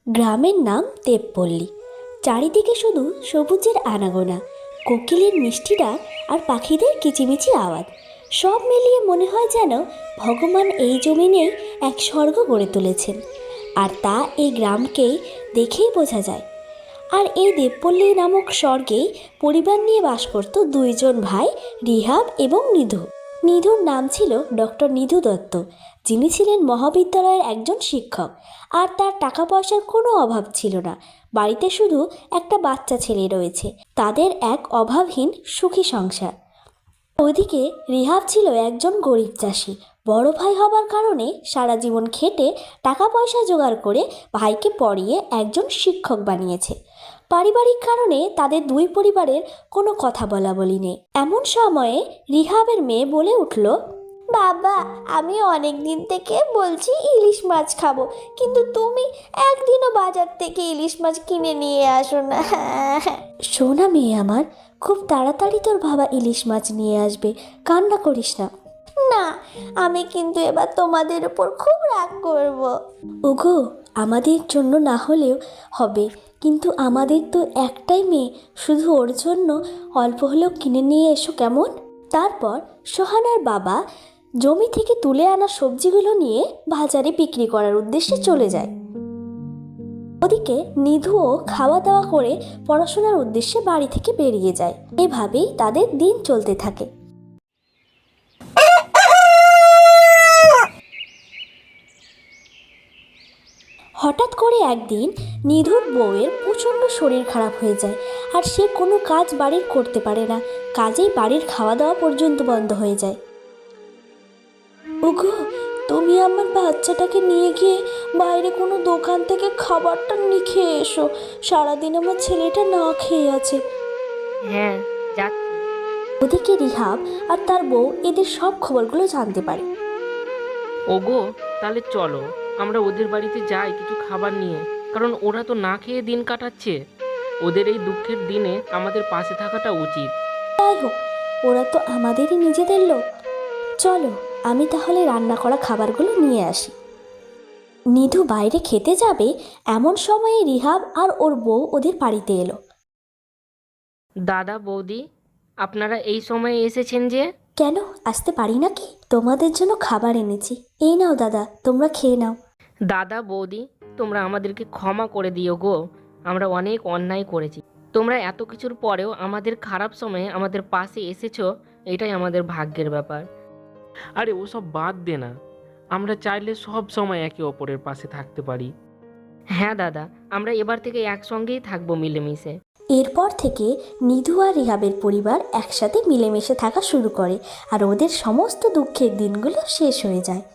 গ্রামের নাম দেবপল্লী। চারিদিকে শুধু সবুজের আনাগোনা, কোকিলের মিষ্টি ডাক আর পাখিদের কিচিমিচি আওয়াজ। সব মিলিয়ে মনে হয় যেন ভগবান এই জমিনেই এক স্বর্গ গড়ে তুলেছেন। আর তা এই গ্রামকেই দেখেই বোঝা যায়। আর এই দেবপল্লী নামক স্বর্গেই পরিবার নিয়ে বাস করত দুইজন ভাই, রিহাব এবং নিধু। নিধুর নাম ছিল ডক্টর নিধু দত্ত, যিনি ছিলেন মহাবিদ্যালয়ের একজন শিক্ষক। আর তার টাকা পয়সার কোনো অভাব ছিল না। বাড়িতে শুধু একটা বাচ্চা ছেলে রয়েছে। তাদের এক অভাবহীন সুখী সংসার। ওদিকে রিহাব ছিল একজন গরিব চাষি। বড় ভাই হবার কারণে সারা জীবন খেটে টাকা পয়সা জোগাড় করে ভাইকে পড়িয়ে একজন শিক্ষক বানিয়েছে। পারিবারিক কারণে তাদের দুই পরিবারের কোনো কথা বলা বলি নেই। এমন সময়ে রিহাবের মেয়ে বলে উঠল, বাবা, আমি অনেক দিন থেকে বলছি ইলিশ মাছ খাবো, কিন্তু তুমি একদিনও বাজার থেকে ইলিশ মাছ কিনে নিয়ে আসো না। শোনা মেয়ে আমার, খুব তাড়াতাড়ি তোর বাবা ইলিশ মাছ নিয়ে আসবে, কান্না করিস না। না, আমি কিন্তু এবার তোমাদের উপর খুব রাগ করব। ওগো, আমাদের জন্য না হলেও হবে, কিন্তু আমাদের তো একটাই মেয়ে, শুধু ওর জন্য অল্প হলেও কিনে নিয়ে এসো কেমন। তারপর সোহানার বাবা জমি থেকে তুলে আনা সবজিগুলো নিয়ে বাজারে বিক্রি করার উদ্দেশ্যে চলে যায়। ওদিকে নিধুও খাওয়া দাওয়া করে পড়াশোনার উদ্দেশ্যে বাড়ি থেকে বেরিয়ে যায়। এভাবেই তাদের দিন চলতে থাকে। হঠাৎ করে একদিন নিধুর বউয়ের প্রচণ্ড শরীর খারাপ হয়ে যায়, আর সে কোনো কাজ বাড়ির করতে পারে না। কাজেই বাড়ির খাওয়া দাওয়া পর্যন্ত বন্ধ হয়ে যায়। ওগো, তুমি আমার বাচ্চাটাকে নিয়ে গিয়ে বাইরে কোনো দোকান থেকে খাবারটা নিয়ে খেয়ে এসো। সারাদিন আমার ছেলেটা না খেয়ে আছে। হ্যাঁ, যাচ্ছি। ওদিকে রিহাব আর তার বউ এদের সব খবরগুলো জানতে পারে। ওগো, তাহলে চলো আমরা ওদের বাড়িতে যাই কিছু খাবার নিয়ে, কারণ ওরা তো না খেয়ে দিন কাটাচ্ছে। ওদের এই দুঃখের দিনে আমাদের পাশে থাকাটা উচিত। যাই হোক, ওরা তো আমাদেরই নিজেদের লোক। চলো, আমি তাহলে রান্না করা খাবারগুলো নিয়ে আসি। নিধু বাইরে খেতে যাবে, এমন সময়ে রিহাব আর ওর বউ ওদের বাড়িতে এলো। দাদা, বৌদি, আপনারা এই সময়ে এসেছেন যে? কেন, আসতে পারি নাকি? তোমাদের জন্য খাবার এনেছি, এই নাও দাদা, তোমরা খেয়ে নাও। দাদা, বৌদি, তোমরা আমাদেরকে ক্ষমা করে দিও গো, আমরা অনেক অন্যায় করেছি। তোমরা এত কিছুর পরেও আমাদের খারাপ সময়ে আমাদের পাশে এসেছো, এটাই আমাদের ভাগ্যের ব্যাপার। আরে ওসব বাদ দে না, আমরা চাইলে সব সময় একে অপরের পাশে থাকতে পারি। হ্যাঁ দাদা, আমরা এবার থেকে একসঙ্গেই থাকবো মিলেমিশে। এরপর থেকে নিধু আর রিহাবের পরিবার একসাথে মিলেমিশে থাকা শুরু করে, আর ওদের সমস্ত দুঃখের দিনগুলো শেষ হয়ে যায়।